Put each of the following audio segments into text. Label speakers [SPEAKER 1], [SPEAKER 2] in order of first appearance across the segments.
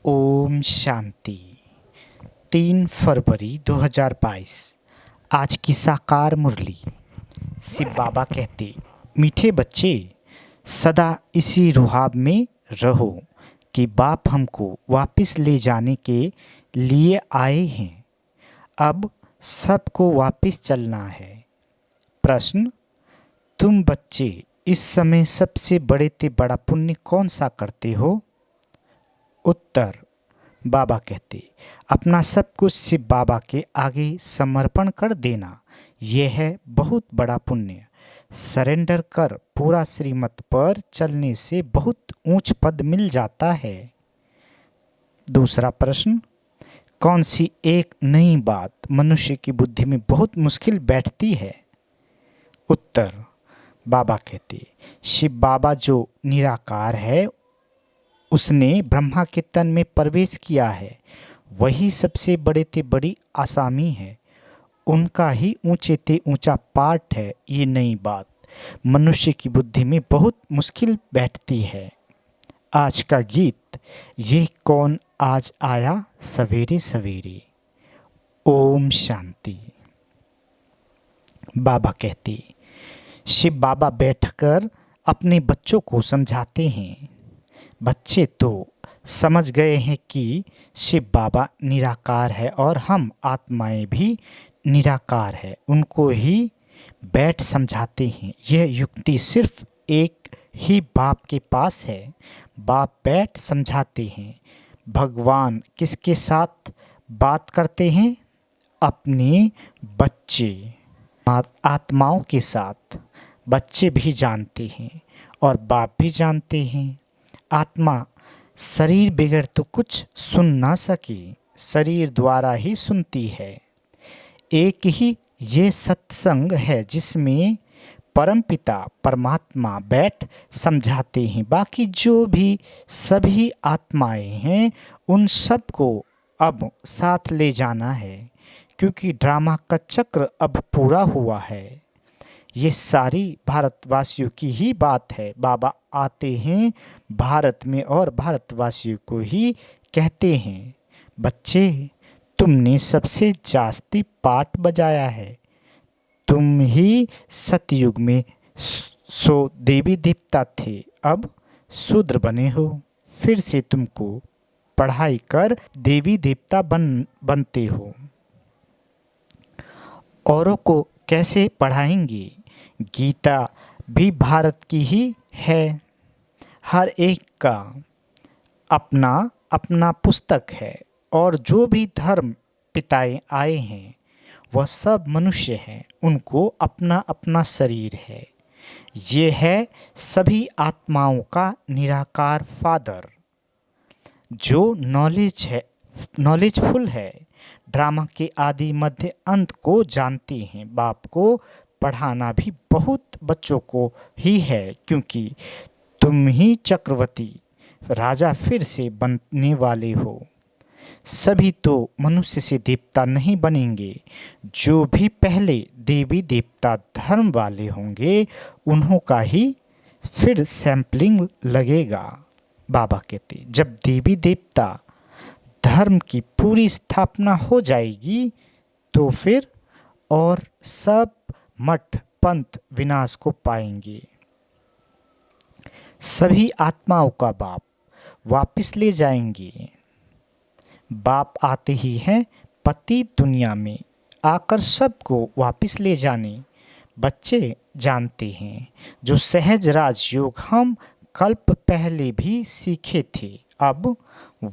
[SPEAKER 1] ओम शांति। 3 फरवरी 2022। आज की साकार मुरली। शिव बाबा कहते, मीठे बच्चे, सदा इसी रुहाब में रहो कि बाप हमको वापस ले जाने के लिए आए हैं। अब सबको वापस चलना है। प्रश्न, तुम बच्चे इस समय सबसे बड़े से बड़ा पुण्य कौन सा करते हो? उत्तर, बाबा कहते, अपना सब कुछ शिव बाबा के आगे समर्पण कर देना। यह है बहुत बड़ा पुण्य। सरेंडर कर पूरा श्रीमत पर चलने से बहुत ऊंच पद मिल जाता है। दूसरा प्रश्न, कौन सी एक नई बात मनुष्य की बुद्धि में बहुत मुश्किल बैठती है? उत्तर, बाबा कहते, शिव बाबा जो निराकार है, उसने ब्रह्मा के तन में प्रवेश किया है। वही सबसे बड़े ते बड़ी आसामी है। उनका ही ऊंचे ते ऊंचा पाठ है। ये नई बात मनुष्य की बुद्धि में बहुत मुश्किल बैठती है। आज का गीत, ये कौन आज आया सवेरे सवेरे। ओम शांति। बाबा कहते, शिव बाबा बैठकर अपने बच्चों को समझाते हैं। बच्चे तो समझ गए हैं कि शिव बाबा निराकार है और हम आत्माएं भी निराकार है। उनको ही बैठ समझाते हैं। यह युक्ति सिर्फ एक ही बाप के पास है। बाप बैठ समझाते हैं। भगवान किसके साथ बात करते हैं? अपने बच्चे आत्माओं के साथ। बच्चे भी जानते हैं और बाप भी जानते हैं। आत्मा शरीर बगैर तो कुछ सुन ना सके, शरीर द्वारा ही सुनती है। एक ही ये सत्संग है जिसमें परमपिता परमात्मा बैठ समझाते हैं। बाकी जो भी सभी आत्माएं हैं, उन सब को अब साथ ले जाना है, क्योंकि ड्रामा का चक्र अब पूरा हुआ है। ये सारी भारतवासियों की ही बात है। बाबा आते हैं भारत में और भारतवासियों को ही कहते हैं, बच्चे, तुमने सबसे जास्ती पाठ बजाया है। तुम ही सतयुग में सो देवी देवता थे, अब शूद्र बने हो। फिर से तुमको पढ़ाई कर देवी देवता बनते हो। औरों को कैसे पढ़ाएंगे? गीता भी भारत की ही है। हर एक का अपना अपना पुस्तक है और जो भी धर्म पिताएं आए हैं, वह सब मनुष्य हैं। उनको अपना अपना शरीर है। ये है सभी आत्माओं का निराकार फादर, जो नॉलेजफुल है। ड्रामा के आदि मध्य अंत को जानते हैं। बाप को पढ़ाना भी बहुत बच्चों को ही है, क्योंकि तुम ही चक्रवर्ती राजा फिर से बनने वाले हो। सभी तो मनुष्य से देवता नहीं बनेंगे। जो भी पहले देवी देवता धर्म वाले होंगे, उन्हों का ही फिर सैंपलिंग लगेगा। बाबा कहते, जब देवी देवता धर्म की पूरी स्थापना हो जाएगी, तो फिर और सब मठ पंथ विनाश को पाएंगे। सभी आत्माओं का बाप वापस ले जाएंगे। बाप आते ही हैं पति दुनिया में आकर सबको वापस ले जाने। बच्चे जानते हैं, जो सहज राजयोग हम कल्प पहले भी सीखे थे, अब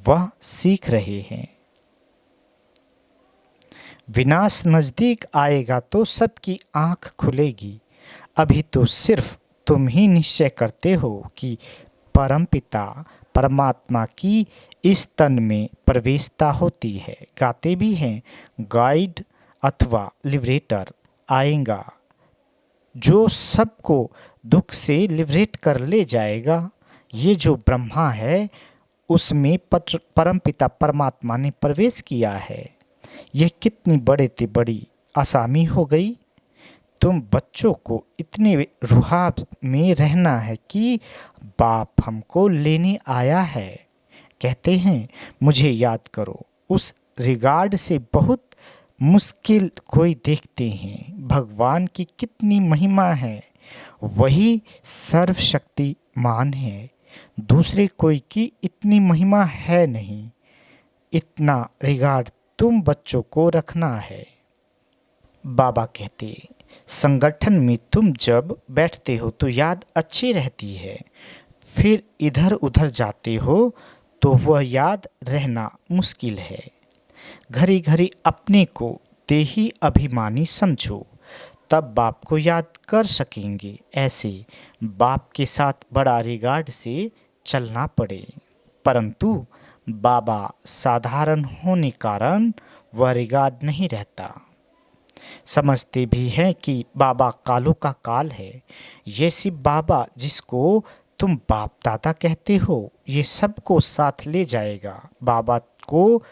[SPEAKER 1] वह सीख रहे हैं। विनाश नजदीक आएगा तो सबकी आंख खुलेगी। अभी तो सिर्फ तुम ही निश्चय करते हो कि परमपिता परमात्मा की इस तन में प्रवेशता होती है। गाते भी हैं, गाइड अथवा लिबरेटर आएगा जो सबको दुख से लिबरेट कर ले जाएगा। ये जो ब्रह्मा है, उसमें परमपिता परमात्मा ने प्रवेश किया है। यह कितनी बड़े ते बड़ी आसामी हो गई। तुम बच्चों को इतने रुहाब में रहना है कि बाप हमको लेने आया है। कहते हैं मुझे याद करो, उस रिगार्ड से बहुत मुश्किल कोई देखते हैं। भगवान की कितनी महिमा है, वही सर्वशक्तिमान है, दूसरे कोई की इतनी महिमा है नहीं। इतना रिगार्ड तुम बच्चों को रखना है। बाबा कहते, संगठन में तुम जब बैठते हो तो याद अच्छी रहती है, फिर इधर उधर जाते हो तो वह याद रहना मुश्किल है। घड़ी घड़ी अपने को देही अभिमानी समझो, तब बाप को याद कर सकेंगे। ऐसे बाप के साथ बड़ा रिगार्ड से चलना पड़े, परंतु बाबा साधारण होने कारण वह रिगार्ड नहीं रहता। समझते भी हैं कि बाबा कालों का काल है। ये सिर्फ बाबा जिसको तुम बाप दादा कहते हो, ये सबको साथ ले जाएगा। बाबा को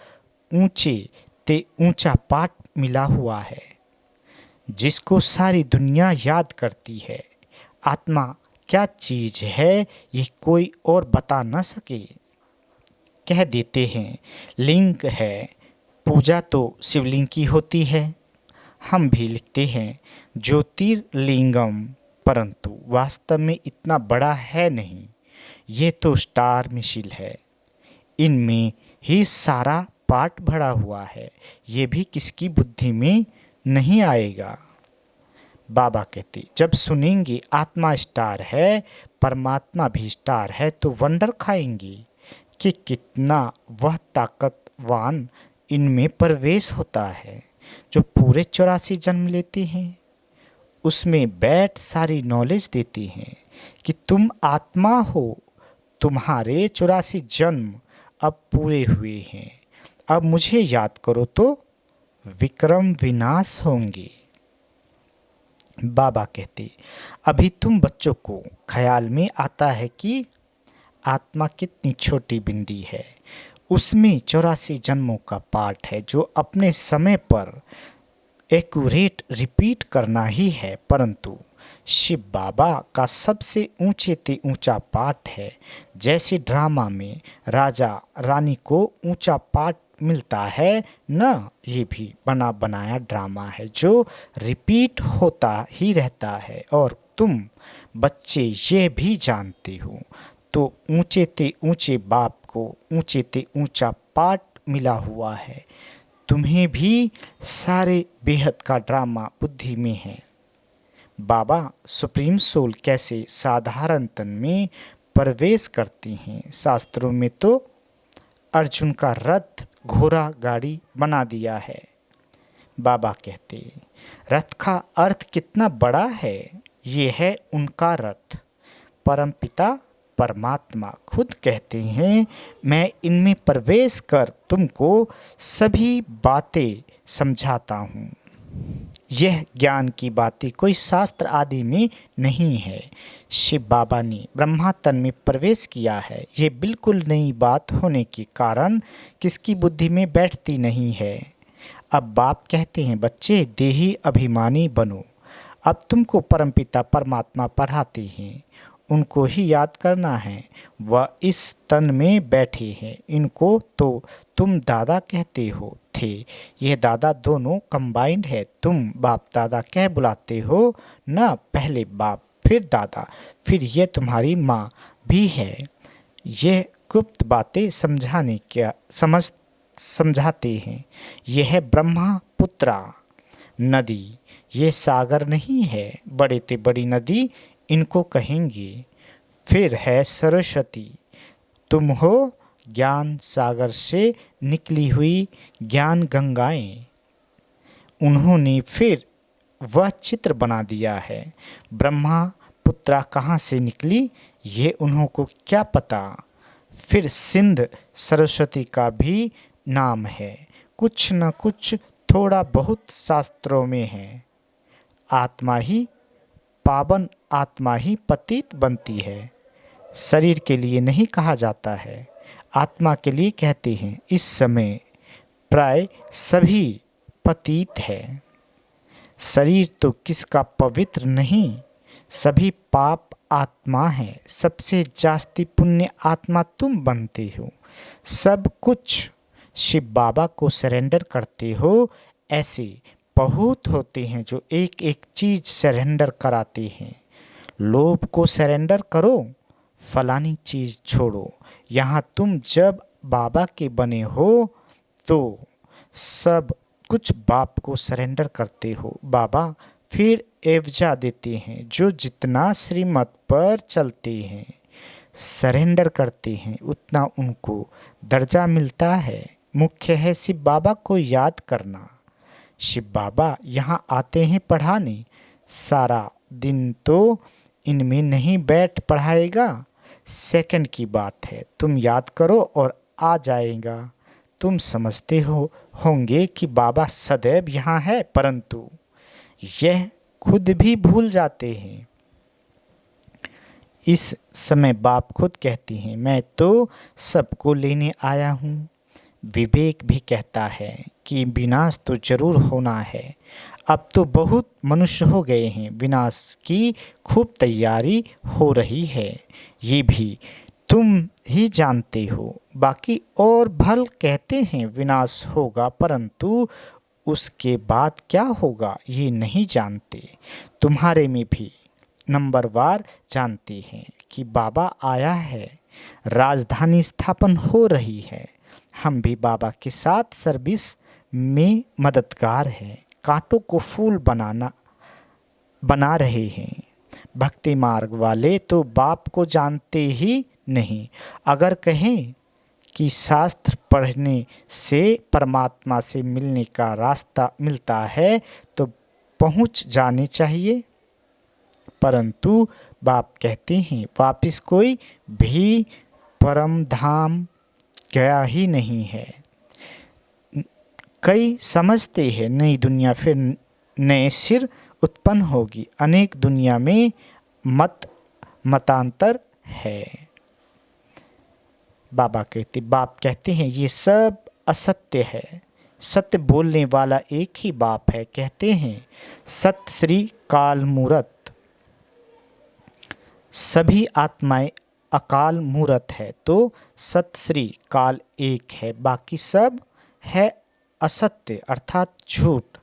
[SPEAKER 1] ऊंचे ते ऊंचा पाठ मिला हुआ है, जिसको सारी दुनिया याद करती है। आत्मा क्या चीज है ये कोई और बता न सके। कह देते हैं लिंग है, पूजा तो शिवलिंग की होती है। हम भी लिखते हैं ज्योतिर्लिंगम, परंतु वास्तव में इतना बड़ा है नहीं। ये तो स्टार मिसाइल है, इनमें ही सारा पार्ट भरा हुआ है। ये भी किसकी बुद्धि में नहीं आएगा। बाबा कहते, जब सुनेंगे आत्मा स्टार है, परमात्मा भी स्टार है, तो वंडर खाएंगे कि कितना वह ताकतवान इनमें प्रवेश होता है। जो पूरे 84 जन्म लेते हैं, उसमें बैठ सारी नॉलेज देते हैं कि तुम आत्मा हो, तुम्हारे 84 जन्म अब पूरे हुए हैं। अब मुझे याद करो तो विक्रम विनाश होंगे। बाबा कहते, अभी तुम बच्चों को ख्याल में आता है कि आत्मा कितनी छोटी बिंदी है, उसमें 84 जन्मों का पाठ है, जो अपने समय पर एक्यूरेट रिपीट करना ही है। परंतु शिव बाबा का सबसे ऊंचे ते ऊंचा पाठ है। जैसे ड्रामा में राजा रानी को ऊंचा पाठ मिलता है न, ये भी बना बनाया ड्रामा है जो रिपीट होता ही रहता है। और तुम बच्चे ये भी जानते हो, तो ऊंचे ते ऊंचे बाप को ऊंचे ते ऊंचा पाठ मिला हुआ है। तुम्हें भी सारे बेहद का ड्रामा बुद्धि में है। बाबा सुप्रीम सोल कैसे साधारण तन में प्रवेश करती हैं। शास्त्रों में तो अर्जुन का रथ घोड़ा गाड़ी बना दिया है। बाबा कहते, रथ का अर्थ कितना बड़ा है, ये है उनका रथ। परमपिता परमात्मा खुद कहते हैं, मैं इनमें प्रवेश कर तुमको सभी बातें समझाता हूँ। यह ज्ञान की बातें कोई शास्त्र आदि में नहीं है। शिव बाबा ने ब्रह्मा तन में प्रवेश किया है। ये बिल्कुल नई बात होने के कारण किसकी बुद्धि में बैठती नहीं है। अब बाप कहते हैं, बच्चे देही अभिमानी बनो। अब तुमको परमपिता परमात्मा पढ़ाते हैं, उनको ही याद करना है। वह इस तन में बैठे हैं। इनको तो तुम दादा कहते हो थे, यह दादा दोनों कंबाइंड है। तुम बाप दादा कह बुलाते हो ना, पहले बाप फिर दादा, फिर यह तुम्हारी माँ भी है। यह गुप्त बातें समझाते हैं। यह है ब्रह्मपुत्रा नदी, ये सागर नहीं है। बड़े ते बड़ी नदी इनको कहेंगे। फिर है सरस्वती, तुम हो ज्ञान सागर से निकली हुई ज्ञान गंगाएं। उन्होंने फिर वह चित्र बना दिया है। ब्रह्मा पुत्रा कहाँ से निकली ये उन्हों को क्या पता। फिर सिंध सरस्वती का भी नाम है। कुछ न कुछ थोड़ा बहुत शास्त्रों में है। आत्मा ही पावन, आत्मा ही पतित बनती है। शरीर के लिए नहीं कहा जाता है, आत्मा के लिए कहते हैं। इस समय प्राय सभी पतित है। शरीर तो किसका पवित्र नहीं, सभी पाप आत्मा है, सबसे जास्ती पुण्य आत्मा तुम बनते हो। सब कुछ शिव बाबा को सरेंडर करते हो। ऐसे बहुत होते हैं जो एक एक चीज सरेंडर कराते हैं। लोभ को सरेंडर करो, फलानी चीज छोड़ो। यहाँ तुम जब बाबा के बने हो तो सब कुछ बाप को सरेंडर करते हो। बाबा फिर एवजा देते हैं जो जितना श्रीमत पर चलते हैं, सरेंडर करते हैं, उतना उनको दर्जा मिलता है। मुख्य है शिव बाबा को याद करना। शिव बाबा यहाँ आते हैं पढ़ाने, सारा दिन तो इनमें नहीं बैठ पढ़ाएगा। सेकंड की बात है, तुम याद करो और आ जाएगा। तुम समझते होंगे कि बाबा सदैव यहाँ है, परंतु यह खुद भी भूल जाते हैं। इस समय बाप खुद कहती हैं, मैं तो सबको लेने आया हूँ। विवेक भी कहता है कि विनाश तो जरूर होना है। अब तो बहुत मनुष्य हो गए हैं, विनाश की खूब तैयारी हो रही है, ये भी तुम ही जानते हो। बाकी और भल कहते हैं विनाश होगा, परंतु उसके बाद क्या होगा ये नहीं जानते। तुम्हारे में भी नंबरवार जानते हैं कि बाबा आया है, राजधानी स्थापन हो रही है। हम भी बाबा के साथ सर्विस में मददगार हैं, कांटों को फूल बना रहे हैं। भक्ति मार्ग वाले तो बाप को जानते ही नहीं। अगर कहें कि शास्त्र पढ़ने से परमात्मा से मिलने का रास्ता मिलता है तो पहुंच जाने चाहिए, परंतु बाप कहते हैं वापिस कोई भी परम धाम गया ही नहीं है। कई समझते हैं नई दुनिया फिर नए सिर उत्पन्न होगी। अनेक दुनिया में मतांतर है। बाप कहते हैं ये सब असत्य है, सत्य बोलने वाला एक ही बाप है। कहते हैं सत श्री काल मूरत, सभी आत्माएं अकाल मूरत है, तो सत श्री काल एक है, बाकी सब है असत्य अर्थात झूठ।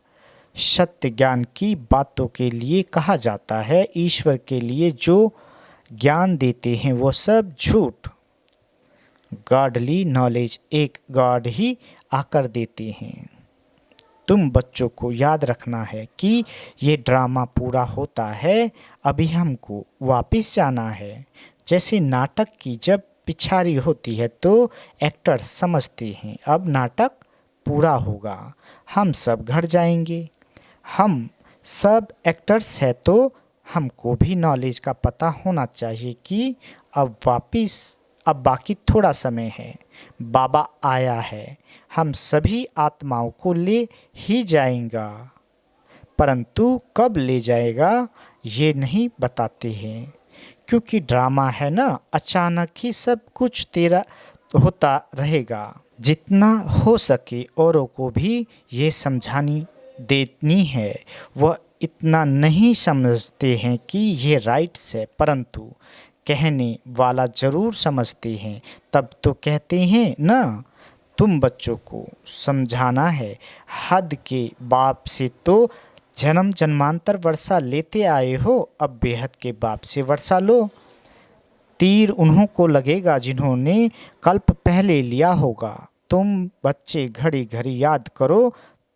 [SPEAKER 1] सत्य ज्ञान की बातों के लिए कहा जाता है, ईश्वर के लिए जो ज्ञान देते हैं वो सब झूठ। गॉडली नॉलेज एक गॉड ही आकर देते हैं। तुम बच्चों को याद रखना है कि ये ड्रामा पूरा होता है, अभी हमको वापस जाना है। जैसे नाटक की जब पिछारी होती है तो एक्टर समझते हैं अब नाटक पूरा होगा, हम सब घर जाएंगे। हम सब एक्टर्स हैं तो हमको भी नॉलेज का पता होना चाहिए कि अब बाकी थोड़ा समय है, बाबा आया है, हम सभी आत्माओं को ले ही जाएगा, परंतु कब ले जाएगा ये नहीं बताते हैं, क्योंकि ड्रामा है ना, अचानक ही सब कुछ तेरा होता रहेगा। जितना हो सके औरों को भी ये समझानी देनी है। वह इतना नहीं समझते हैं कि ये राइट्स है, परंतु कहने वाला जरूर समझते हैं। तब तो कहते हैं ना, तुम बच्चों को समझाना है। हद के बाप से तो जन्म जन्मांतर वर्षा लेते आए हो, अब बेहद के बाप से वर्षा लो। तीर उन्हों को लगेगा जिन्होंने कल्प पहले लिया होगा। तुम बच्चे घड़ी घड़ी याद करो,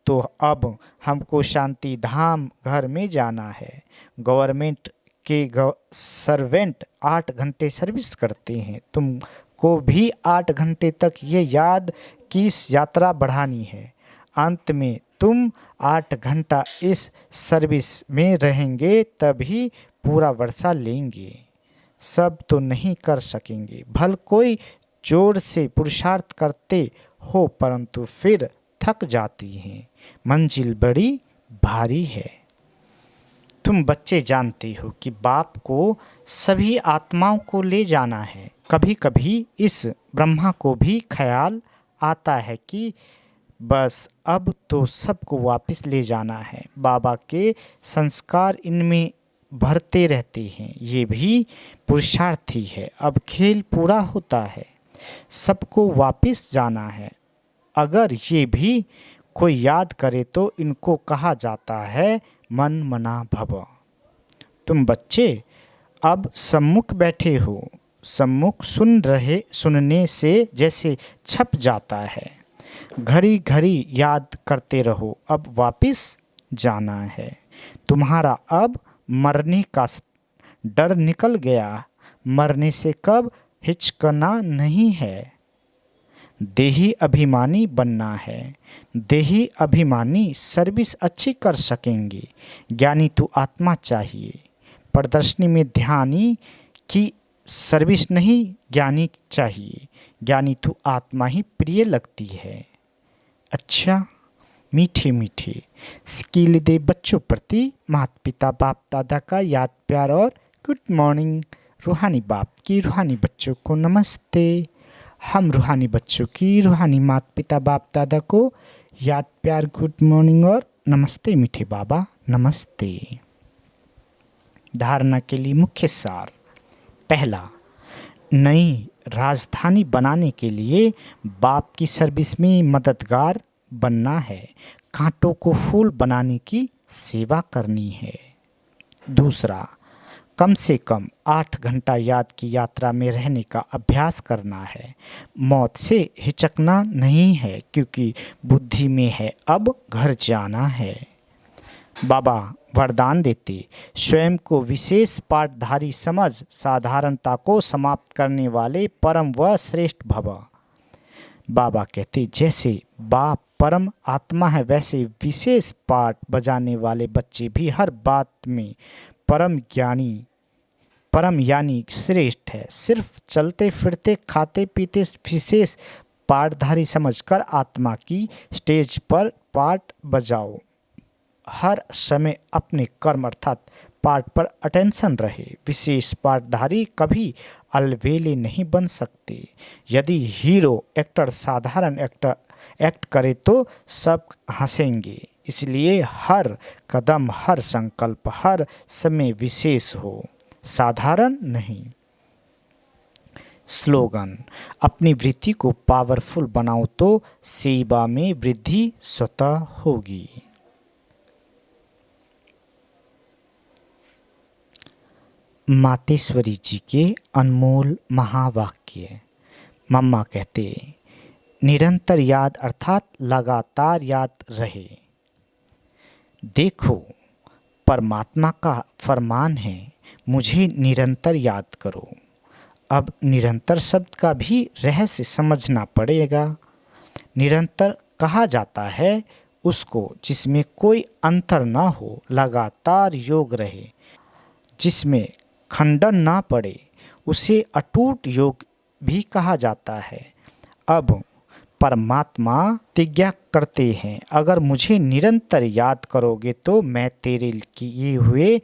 [SPEAKER 1] तो अब हमको शांति धाम घर में जाना है। गवर्नमेंट के सर्वेंट 8 घंटे सर्विस करते हैं, तुमको भी 8 घंटे तक ये याद कि इस यात्रा बढ़ानी है। अंत में तुम 8 घंटा इस सर्विस में रहेंगे तभी पूरा वर्षा लेंगे। सब तो नहीं कर सकेंगे, भल कोई जोर से पुरुषार्थ करते हो, परंतु फिर थक जाती हैं। मंजिल बड़ी भारी है। तुम बच्चे जानते हो कि बाप को सभी आत्माओं को ले जाना है। कभी कभी इस ब्रह्मा को भी ख्याल आता है कि बस अब तो सबको वापस ले जाना है। बाबा के संस्कार इनमें भरते रहते हैं। ये भी पुरुषार्थी है। अब खेल पूरा होता है, सबको वापस जाना है। अगर ये भी कोई याद करे तो इनको कहा जाता है मन मना भव। तुम बच्चे अब सम्मुख बैठे हो। सम्मुख सुनने से जैसे छप जाता है। घड़ी घड़ी याद करते रहो, अब वापिस जाना है। तुम्हारा अब मरने का डर निकल गया। मरने से कब हिचकना नहीं है। देही अभिमानी बनना है। देही अभिमानी सर्विस अच्छी कर सकेंगे। ज्ञानी तो आत्मा चाहिए। प्रदर्शनी में ध्यानी की सर्विस नहीं, ज्ञानी चाहिए। ज्ञानी तो आत्मा ही प्रिय लगती है। अच्छा, मीठे मीठे स्किल दे बच्चों प्रति माता पिता बाप दादा का याद प्यार और गुड मॉर्निंग। रूहानी बाप की रूहानी बच्चों को नमस्ते। हम रूहानी बच्चों की रूहानी माता पिता बाप दादा को याद प्यार गुड मॉर्निंग और नमस्ते मीठे बाबा नमस्ते। धारणा के लिए मुख्य सार। पहला, नई राजधानी बनाने के लिए बाप की सर्विस में मददगार बनना है। कांटों को फूल बनाने की सेवा करनी है। दूसरा, कम से कम 8 घंटा याद की यात्रा में रहने का अभ्यास करना है। मौत से हिचकना नहीं है, क्योंकि बुद्धि में है अब घर जाना है। बाबा वरदान देते, स्वयं को विशेष पाठधारी समझ साधारणता को समाप्त करने वाले परम व श्रेष्ठ भव। बाबा कहते, जैसे बाप परम आत्मा है, वैसे विशेष पाठ बजाने वाले बच्चे भी हर बात में परम यानी श्रेष्ठ है। सिर्फ चलते फिरते खाते पीते विशेष पाठधारी समझकर आत्मा की स्टेज पर पाठ बजाओ। हर समय अपने कर्म अर्थात पाठ पर अटेंशन रहे। विशेष पाठधारी कभी अलवेले नहीं बन सकते। यदि हीरो एक्टर साधारण एक्ट करे तो सब हंसेंगे। इसलिए हर कदम, हर संकल्प, हर समय विशेष हो, साधारण नहीं। स्लोगन, अपनी वृत्ति को पावरफुल बनाओ तो सेवा में वृद्धि स्वतः होगी। मातेश्वरी जी के अनमोल महावाक्य। मम्मा कहते, निरंतर याद अर्थात लगातार याद रहे। देखो, परमात्मा का फरमान है, मुझे निरंतर याद करो। अब निरंतर शब्द का भी रहस्य समझना पड़ेगा। निरंतर कहा जाता है उसको जिसमें कोई अंतर ना हो, लगातार योग रहे, जिसमें खंडन ना पड़े, उसे अटूट योग भी कहा जाता है। अब परमात्मा प्रतिज्ञा करते हैं, अगर मुझे निरंतर याद करोगे तो मैं तेरे किए हुए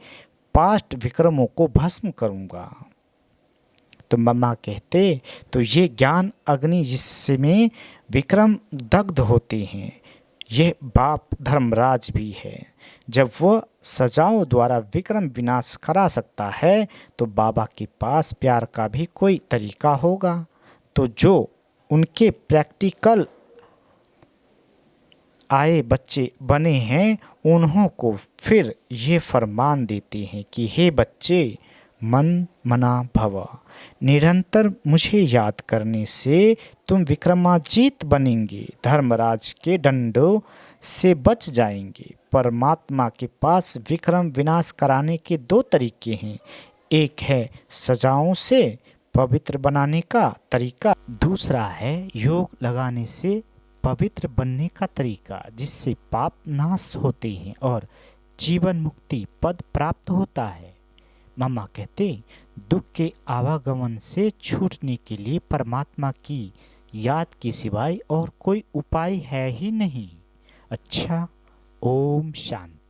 [SPEAKER 1] पास्ट विक्रमों को भस्म करूंगा। तो मम्मा कहते, तो ये ज्ञान अग्नि जिसमें विक्रम दग्ध होते हैं, यह बाप धर्मराज भी है। जब वह सजाओं द्वारा विक्रम विनाश करा सकता है, तो बाबा के पास प्यार का भी कोई तरीका होगा। तो जो उनके प्रैक्टिकल आए बच्चे बने हैं, उन्हों को फिर ये फरमान देते हैं कि हे बच्चे, मन मना भव। निरंतर मुझे याद करने से तुम विक्रमाजीत बनेंगे, धर्मराज के डंडों से बच जाएंगे। परमात्मा के पास विक्रम विनाश कराने के 2 तरीके हैं। एक है सजाओं से पवित्र बनाने का तरीका, दूसरा है योग लगाने से पवित्र बनने का तरीका, जिससे पाप नाश होते हैं और जीवन मुक्ति पद प्राप्त होता है। मम्मा कहते, दुख के आवागमन से छूटने के लिए परमात्मा की याद के सिवाय और कोई उपाय है ही नहीं। अच्छा, ओम शांति।